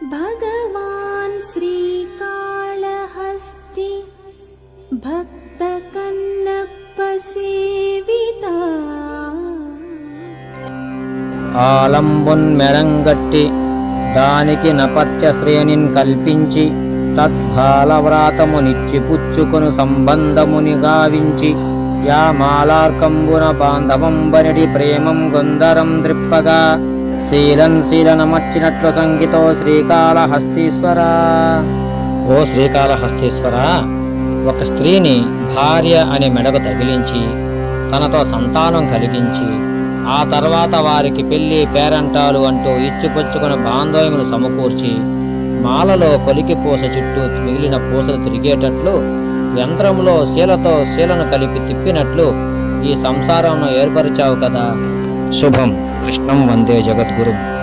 భగవాన్ శ్రీకాళహస్తి భక్త కన్నప్ప సేవితా ఆలంబున్ మెరంగట్టి దానికి నపత్య శ్రేణిన్ కల్పించి తద్భాలవ్రాతమునిచ్చి పుచ్చుకొను సంబంధముని గావించి యా మాలార్కంబున బాంధవంబనిడి ప్రేమం గొందరం ద్రిప్పగా శీలనమర్చినట్లు సంగీతో శ్రీకాళహస్తీశ్వర. ఓ శ్రీకాళహస్తీశ్వర, ఒక స్త్రీని భార్య అనే మెడకు తగిలించి తనతో సంతానం కలిగించి ఆ తర్వాత వారికి పెళ్లి పేరంటాలు అంటూ ఇచ్చిపుచ్చుకున్న బాంధవ్యమును సమకూర్చి మాలలో కొలికి పూస చుట్టూ మిగిలిన పూసలు తిరిగేటట్లు యంత్రంలో శీలతో శీలను కలిపి తిప్పినట్లు ఈ సంసారంను ఏర్పరిచావు కదా. శుభం. కృష్ణం వందే జగద్గురు.